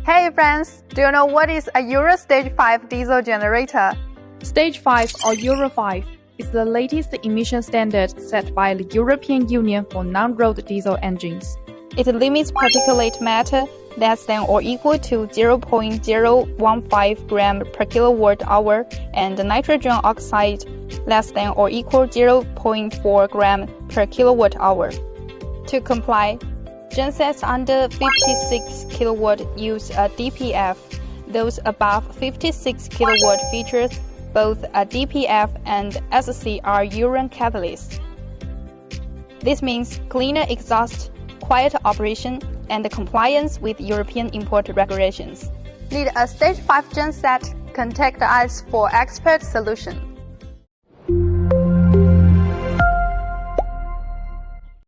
Hey friends, do you know what is a Euro Stage 5 diesel generator? Stage 5 or Euro 5 is the latest emission standard set by the European Union for non-road diesel engines. It limits particulate matter less than or equal to 0.015 gram per kilowatt hour and nitrogen oxide less than or equal 0.4 gram per kilowatt hour. To comply, gensets under 56 kilowatt use a DPF. Those above 56 kilowatt features both a DPF and SCR urine catalyst. This means cleaner exhaust, quiet operation, and compliance with European import regulations. Need a Stage 5 genset? Contact us for expert solution.